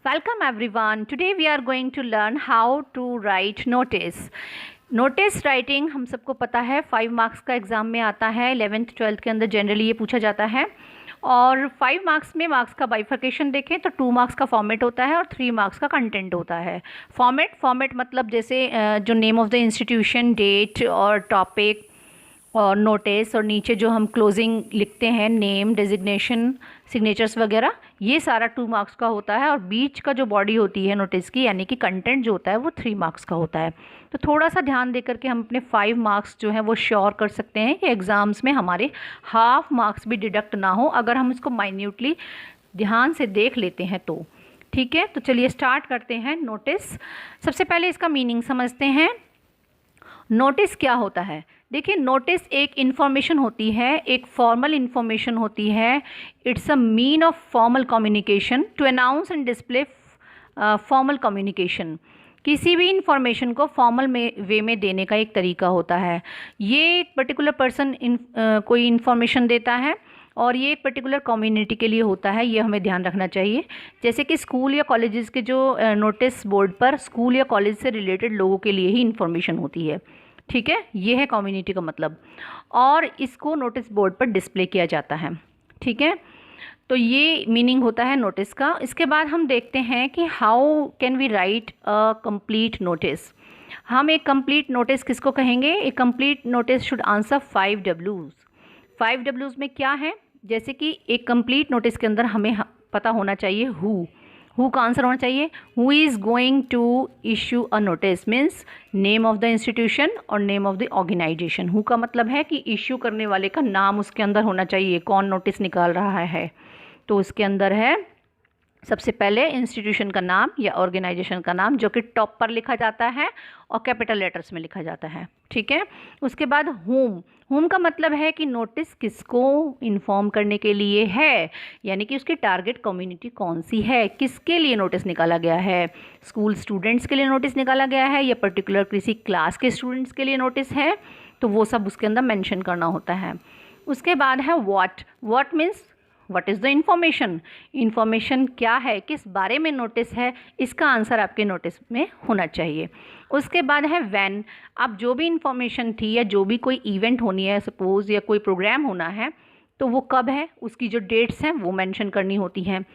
Welcome everyone. Today we are going to learn how to write notice. Notice writing हम सबको पता है 5 marks का एग्ज़ाम में आता है। 11th 12th के अंदर जनरली ये पूछा जाता है और 5 मार्क्स में मार्क्स का बाइफर्केशन देखें तो 2 मार्क्स का फॉर्मेट होता है और 3 मार्क्स का कंटेंट होता है। फॉर्मेट मतलब जैसे जो name of the institution, date और टॉपिक और नोटिस और नीचे जो हम क्लोजिंग लिखते हैं, नेम, डेजिग्नेशन, सिग्नेचर्स वगैरह, ये सारा 2 मार्क्स का होता है। और बीच का जो बॉडी होती है नोटिस की, यानी कि कंटेंट जो होता है वो 3 मार्क्स का होता है। तो थोड़ा सा ध्यान दे करके हम अपने 5 मार्क्स जो हैं वो श्योर कर सकते हैं कि एग्ज़ाम्स में हमारे हाफ मार्क्स भी डिडक्ट ना हो, अगर हम इसको माइन्यूटली ध्यान से देख लेते हैं तो। ठीक है, तो चलिए स्टार्ट करते हैं। नोटिस, सबसे पहले इसका मीनिंग समझते हैं। नोटिस क्या होता है? देखिए, नोटिस एक इन्फॉर्मेशन होती है, एक फॉर्मल इन्फॉर्मेशन होती है। It's a mean of formal communication to announce and display formal communication. किसी भी इंफॉर्मेशन को फॉर्मल वे में देने का एक तरीका होता है। ये एक पर्टिकुलर पर्सन कोई इन्फॉर्मेशन देता है और ये एक पर्टिकुलर कम्युनिटी के लिए होता है, ये हमें ध्यान रखना चाहिए। जैसे कि स्कूल या कॉलेजेस के जो नोटिस बोर्ड पर स्कूल या कॉलेज से रिलेटेड लोगों के लिए ही इन्फॉर्मेशन होती है। ठीक है, ये है कम्युनिटी का मतलब, और इसको नोटिस बोर्ड पर डिस्प्ले किया जाता है। ठीक है, तो ये मीनिंग होता है नोटिस का। इसके बाद हम देखते हैं कि how can we write a complete notice. हम एक कंप्लीट नोटिस किसको कहेंगे? एक complete notice should answer 5 W's। 5 W's में क्या है? जैसे कि एक कंप्लीट नोटिस के अंदर हमें पता होना चाहिए हु का आंसर होना चाहिए। Who is going to issue a notice means name of the institution और name of the organisation. Who का मतलब है कि इशू करने वाले का नाम उसके अंदर होना चाहिए, कौन नोटिस निकाल रहा है। तो उसके अंदर है सबसे पहले इंस्टीट्यूशन का नाम या ऑर्गेनाइजेशन का नाम, जो कि टॉप पर लिखा जाता है और कैपिटल लेटर्स में लिखा जाता है। ठीक है, उसके बाद होम का मतलब है कि नोटिस किसको इन्फॉर्म करने के लिए है, यानी कि उसकी टारगेट कम्युनिटी कौन सी है, किसके लिए नोटिस निकाला गया है। स्कूल स्टूडेंट्स के लिए नोटिस निकाला गया है या पर्टिकुलर किसी क्लास के स्टूडेंट्स के लिए नोटिस है, तो वो सब उसके अंदर मेंशन करना होता है। उसके बाद है what means what is the information. Information क्या है, किस बारे में नोटिस है, इसका आंसर आपके नोटिस में होना चाहिए। उसके बाद है व्हेन। अब जो भी इंफॉर्मेशन थी या जो भी कोई इवेंट होनी है, सपोज़ या कोई प्रोग्राम होना है, तो वो कब है, उसकी जो डेट्स हैं वो मेंशन करनी होती हैं।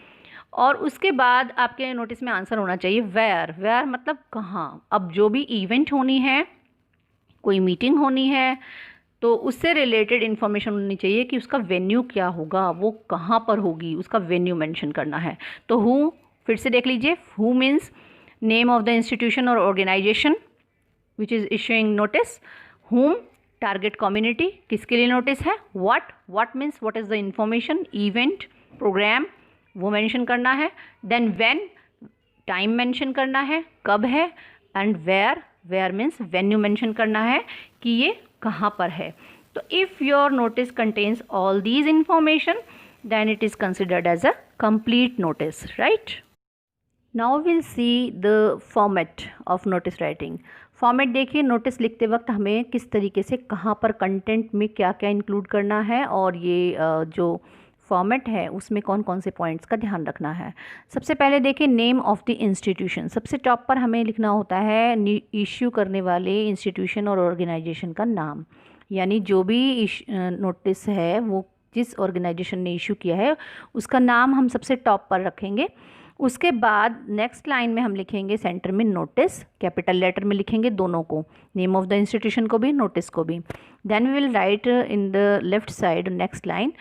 और उसके बाद आपके नोटिस में आंसर होना चाहिए वेयर मतलब कहाँ। अब जो भी इवेंट होनी है, कोई मीटिंग होनी है, तो उससे रिलेटेड इन्फॉर्मेशन होनी चाहिए कि उसका वेन्यू क्या होगा, वो कहाँ पर होगी, उसका वेन्यू मेंशन करना है। तो हु, फिर से देख लीजिए, who means name of the institution और organisation which is issuing notice. Whom, target community, किसके लिए नोटिस है। What means what is the information, event, programme, वो मेंशन करना है। देन व्हेन, टाइम मेंशन करना है, कब है। And where means venue mention करना है कि ये कहाँ पर है। तो if your notice contains all these information then it is considered as a complete notice, right. Now will see the format of notice writing. Format देखिए, नोटिस लिखते वक्त हमें किस तरीके से, कहाँ पर, कंटेंट में क्या क्या इंक्लूड करना है और ये जो फॉर्मेट है उसमें कौन कौन से पॉइंट्स का ध्यान रखना है। सबसे पहले देखिए, नेम ऑफ़ द इंस्टीट्यूशन। सबसे टॉप पर हमें लिखना होता है इश्यू करने वाले इंस्टीट्यूशन और ऑर्गेनाइजेशन का नाम, यानी जो भी नोटिस है वो जिस ऑर्गेनाइजेशन ने इशू किया है उसका नाम हम सबसे टॉप पर रखेंगे। उसके बाद नेक्स्ट लाइन में हम लिखेंगे सेंटर में नोटिस, कैपिटल लेटर में लिखेंगे दोनों को, नेम ऑफ द इंस्टीट्यूशन को भी, नोटिस को भी। Then we will write in the left side next line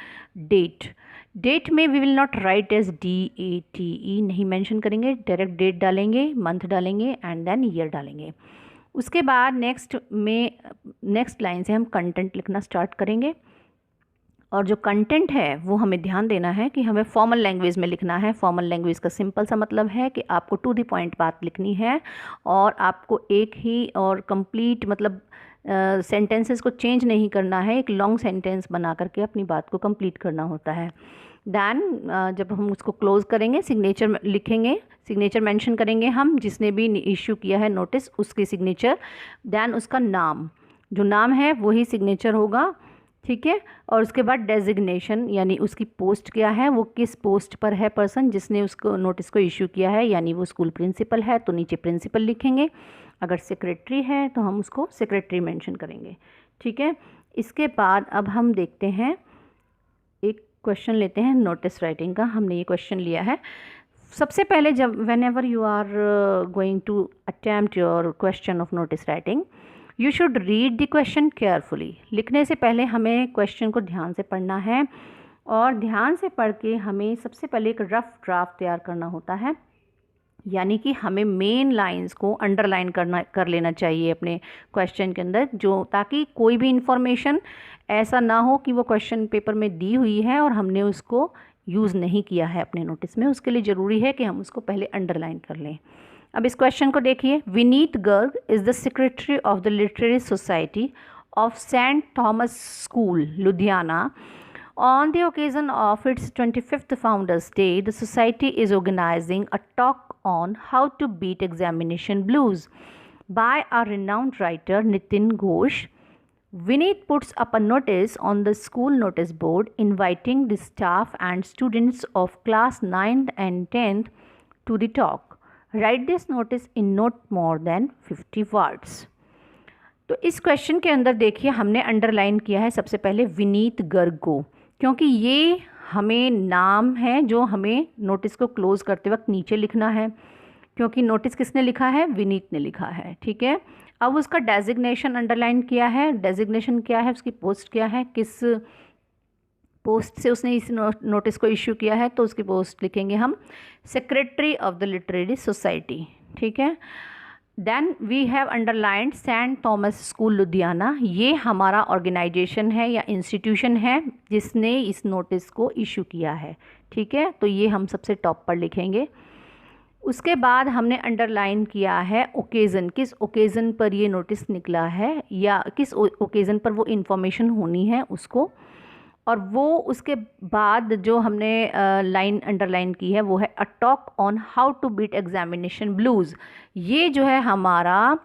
date में we will not write as DATE, नहीं मेंशन करेंगे, डायरेक्ट डेट डालेंगे, मंथ डालेंगे एंड देन ईयर डालेंगे। उसके बाद नेक्स्ट लाइन से हम कंटेंट लिखना स्टार्ट करेंगे, और जो कंटेंट है वो हमें ध्यान देना है कि हमें फॉर्मल लैंग्वेज में लिखना है। फॉर्मल लैंग्वेज का सिंपल सा मतलब है कि आपको टू द पॉइंट बात लिखनी है और आपको एक ही और कंप्लीट मतलब सेंटेंसेस को चेंज नहीं करना है, एक लॉन्ग सेंटेंस बना करके अपनी बात को कंप्लीट करना होता है। दैन जब हम उसको क्लोज़ करेंगे, सिग्नेचर लिखेंगे, सिग्नेचर मेंशन करेंगे हम, जिसने भी इशू किया है नोटिस उसकी सिग्नेचर। दैन उसका नाम, जो नाम है वही सिग्नेचर होगा। ठीक है। और उसके बाद डेजिग्नेशन, यानी उसकी पोस्ट क्या है, वो किस पोस्ट पर है पर्सन जिसने उसको नोटिस को इशू किया है, यानी वो स्कूल प्रिंसिपल है तो नीचे प्रिंसिपल लिखेंगे, अगर सेक्रेटरी है तो हम उसको सेक्रेटरी मेंशन करेंगे। ठीक है। इसके बाद अब हम देखते हैं, एक क्वेश्चन लेते हैं नोटिस राइटिंग का। हमने ये क्वेश्चन लिया है। सबसे पहले जब whenever you are going to attempt your question of notice writing, you should read the question carefully. लिखने से पहले हमें क्वेश्चन को ध्यान से पढ़ना है, और ध्यान से पढ़ के हमें सबसे पहले एक रफ ड्राफ्ट तैयार करना होता है, यानी कि हमें मेन लाइंस को अंडरलाइन कर लेना चाहिए अपने क्वेश्चन के अंदर, जो ताकि कोई भी इंफॉर्मेशन ऐसा ना हो कि वो क्वेश्चन पेपर में दी हुई है और हमने उसको यूज़ नहीं किया है अपने नोटिस में। उसके लिए ज़रूरी है कि हम उसको पहले अंडरलाइन कर लें। अब इस क्वेश्चन को देखिए। Vineet Garg is the secretary of the literary society of saint Thomas school, Ludhiana. On the occasion of its 25th Founders Day, the society is organizing a talk on how to beat examination blues by a renowned writer, Nitin Ghosh. Vineet puts up a notice on the school notice board inviting the staff and students of class 9th and 10th to the talk. Write this notice in not more than 50 words. तो इस question के अंदर देखिए हमने underline किया है सबसे पहले विनीत गर्ग को, क्योंकि ये हमें नाम है जो हमें नोटिस को क्लोज़ करते वक्त नीचे लिखना है, क्योंकि नोटिस किसने लिखा है, विनीत ने लिखा है। ठीक है। अब उसका डेजिग्नेशन अंडरलाइन किया है। डेजिग्नेशन क्या है, उसकी पोस्ट क्या है, किस पोस्ट से उसने इस नोटिस को इश्यू किया है, तो उसकी पोस्ट लिखेंगे हम secretary of the literary society. ठीक है। Then we have underlined saint Thomas school Ludhiana, ये हमारा ऑर्गेनाइजेशन है या इंस्टीट्यूशन है जिसने इस नोटिस को इशू किया है। ठीक है। तो ये हम सबसे टॉप पर लिखेंगे। उसके बाद हमने अंडरलाइन किया है ओकेज़न, किस ओकेज़न पर ये नोटिस निकला है या किस ओकेज़न पर वो इन्फॉर्मेशन होनी है उसको। और वो उसके बाद जो हमने लाइन अंडरलाइन की है वो है a talk on how to beat examination blues. ये जो है हमारा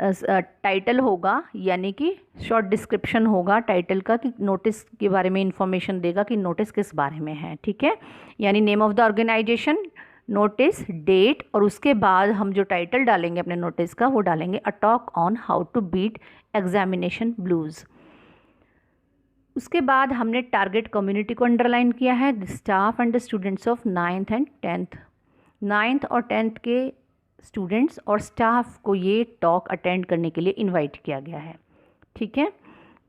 टाइटल होगा, यानी कि शॉर्ट डिस्क्रिप्शन होगा टाइटल का, कि नोटिस के बारे में इंफॉर्मेशन देगा कि नोटिस किस बारे में है। ठीक है। यानी name of the organisation, notice, date, और उसके बाद हम जो टाइटल डालेंगे अपने नोटिस का वो डालेंगे a talk on how to beat examination blues. उसके बाद हमने टारगेट कम्युनिटी को अंडरलाइन किया है, the staff and the students of 9th and 10th। 9th और 10th के स्टूडेंट्स और स्टाफ को ये टॉक अटेंड करने के लिए इनवाइट किया गया है। ठीक है।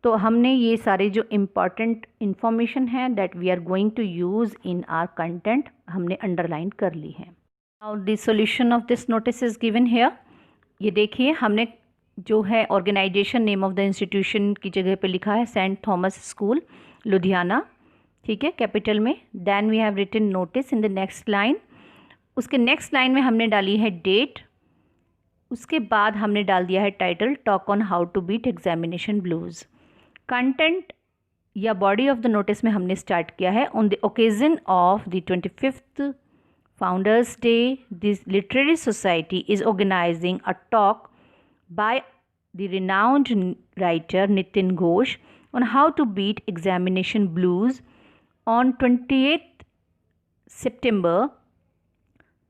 तो हमने ये सारे जो इम्पॉर्टेंट इन्फॉर्मेशन है that we are going to use in our content हमने अंडरलाइन कर ली है। Now the solution of this notice is given here. ये देखिए हमने जो है organisation name of the institution की जगह पे लिखा है सेंट थॉमस स्कूल लुधियाना। ठीक है, कैपिटल में। Then we have written notice in the next line. उसके नेक्स्ट लाइन में हमने डाली है डेट। उसके बाद हमने डाल दिया है title talk on how to beat examination blues. Content या बॉडी ऑफ द नोटिस में हमने स्टार्ट किया है on the occasion of the 25th founders day this literary society is organising a talk by the renowned writer Nitin Ghosh on how to beat examination blues on 28th September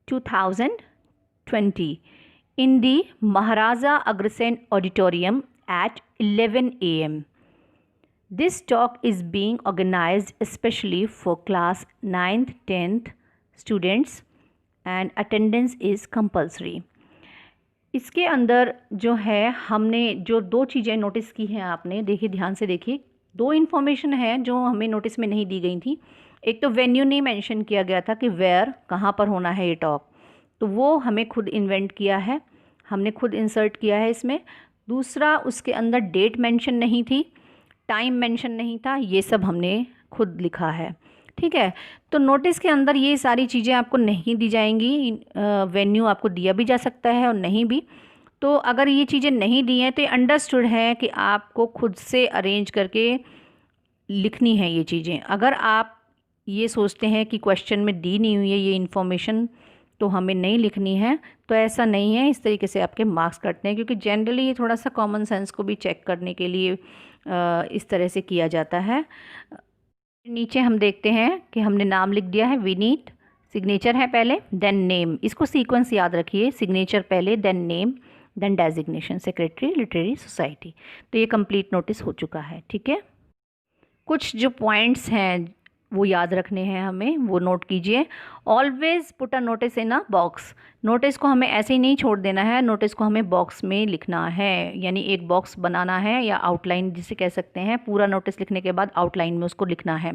2020 in the Maharaja Agrasen Auditorium at 11 a.m. This talk is being organized especially for class 9th 10th students and attendance is compulsory. इसके अंदर जो है हमने जो दो चीज़ें notice की हैं, आपने देखिए, ध्यान से देखिए, दो इन्फॉर्मेशन है जो हमें नोटिस में नहीं दी गई थी। एक तो वेन्यू नहीं मेंशन किया गया था कि वेयर, कहाँ पर होना है ये टॉक, तो वो हमें खुद इन्वेंट किया है, हमने खुद इंसर्ट किया है इसमें। दूसरा, उसके अंदर डेट मेंशन नहीं थी, टाइम मेंशन नहीं था, ये सब हमने खुद लिखा है। ठीक है। तो नोटिस के अंदर ये सारी चीज़ें आपको नहीं दी जाएंगी। वेन्यू आपको दिया भी जा सकता है और नहीं भी। तो अगर ये चीज़ें नहीं दी हैं तो ये अंडरस्टूड है कि आपको खुद से अरेंज करके लिखनी है ये चीज़ें। अगर आप ये सोचते हैं कि क्वेश्चन में दी नहीं हुई है ये इन्फॉर्मेशन तो हमें नहीं लिखनी है, तो ऐसा नहीं है। इस तरीके से आपके मार्क्स कटते हैं, क्योंकि जनरली ये थोड़ा सा कॉमन सेंस को भी चेक करने के लिए इस तरह से किया जाता है। नीचे हम देखते हैं कि हमने नाम लिख दिया है विनीत, सिग्नेचर है पहले, देन नेम। इसको सीक्वेंस याद रखिए, सिग्नेचर पहले, then name, then designation, secretary literary society. तो ये कंप्लीट नोटिस हो चुका है। ठीक है, कुछ जो पॉइंट्स हैं वो याद रखने हैं हमें, वो नोट कीजिए। Always put a notice in a box. Notice को हमें ऐसे ही नहीं छोड़ देना है, नोटिस को हमें बॉक्स में लिखना है, यानी एक बॉक्स बनाना है या आउटलाइन जिसे कह सकते हैं। पूरा नोटिस लिखने के बाद आउटलाइन में उसको लिखना है।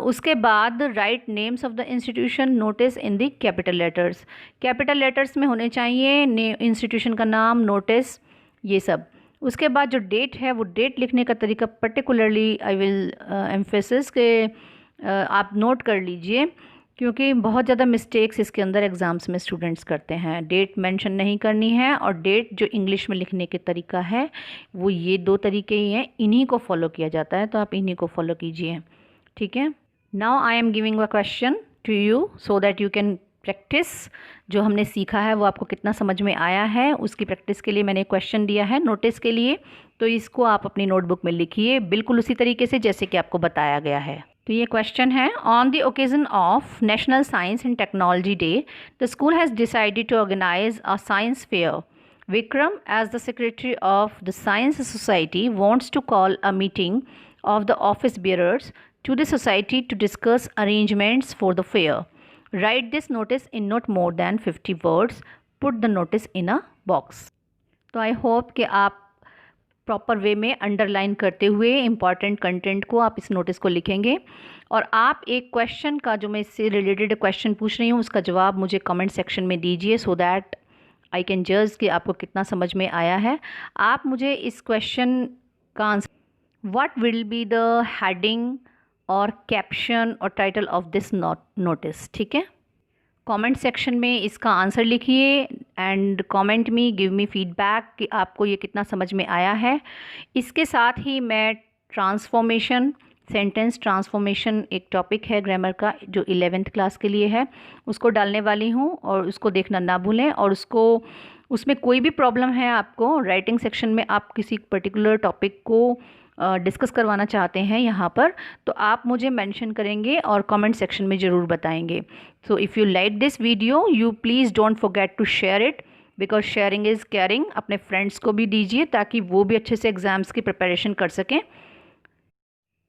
उसके बाद right names of the institution notice in the capital letters. Capital letters में होने चाहिए इंस्टीट्यूशन का नाम, नोटिस, ये सब। उसके बाद जो डेट है वो डेट लिखने का तरीका पर्टिकुलरली आई विल एम्फेसिस के आप नोट कर लीजिए, क्योंकि बहुत ज़्यादा मिस्टेक्स इसके अंदर एग्ज़ाम्स में स्टूडेंट्स करते हैं। डेट मेंशन नहीं करनी है, और डेट जो इंग्लिश में लिखने के तरीका है वो ये 2 तरीके ही हैं, इन्हीं को फॉलो किया जाता है, तो आप इन्हीं को फॉलो कीजिए। ठीक है, now I am giving a question to you so that you can practise. जो हमने सीखा है वो आपको कितना समझ में आया है, उसकी प्रैक्टिस के लिए मैंने क्वेश्चन दिया है नोटिस के लिए। तो इसको आप अपनी नोटबुक में लिखिए बिल्कुल उसी तरीके से जैसे कि आपको बताया गया है। तो ये क्वेश्चन है, on the occasion of national science and technology day the school has decided to organise a science fair. Vikram, as the secretary of the Science Society, wants to call a meeting of the office bearers to the society to discuss arrangements for the fair. Write this notice in not more than 50 words. Put the notice in a box. तो I hope कि आप proper way में underline करते हुए important content को आप इस notice को लिखेंगे, और आप एक क्वेश्चन का, जो मैं इससे रिलेटेड क्वेश्चन पूछ रही हूँ, उसका जवाब मुझे कमेंट सेक्शन में दीजिए, सो दैट आई कैन जज कि आपको कितना समझ में आया है। आप मुझे इस क्वेश्चन का answer, what will be the heading और कैप्शन और टाइटल ऑफ दिस नोटिस, ठीक है, कमेंट सेक्शन में इसका आंसर लिखिए and comment me, give me feedback कि आपको ये कितना समझ में आया है। इसके साथ ही मैं ट्रांसफॉर्मेशन, सेंटेंस ट्रांसफॉर्मेशन एक टॉपिक है ग्रामर का जो 11th क्लास के लिए है, उसको डालने वाली हूँ, और उसको देखना ना भूलें। और उसमें कोई भी प्रॉब्लम है आपको, राइटिंग सेक्शन में आप किसी पर्टिकुलर टॉपिक को डिस्कस करवाना चाहते हैं यहाँ पर, तो आप मुझे मेंशन करेंगे और कमेंट सेक्शन में ज़रूर बताएंगे। So if you like this video, you please don't forget to share it, because sharing is caring. अपने फ्रेंड्स को भी दीजिए ताकि वो भी अच्छे से एग्ज़ाम्स की प्रिपरेशन कर सकें।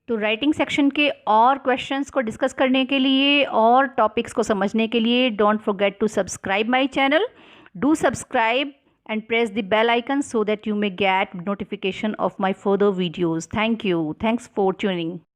तो राइटिंग सेक्शन के और क्वेश्चंस को डिस्कस करने के लिए और टॉपिक्स को समझने के लिए don't forget to subscribe my channel. Do subscribe and press the bell icon so that you may get notification of my further videos. Thank you. Thanks for tuning.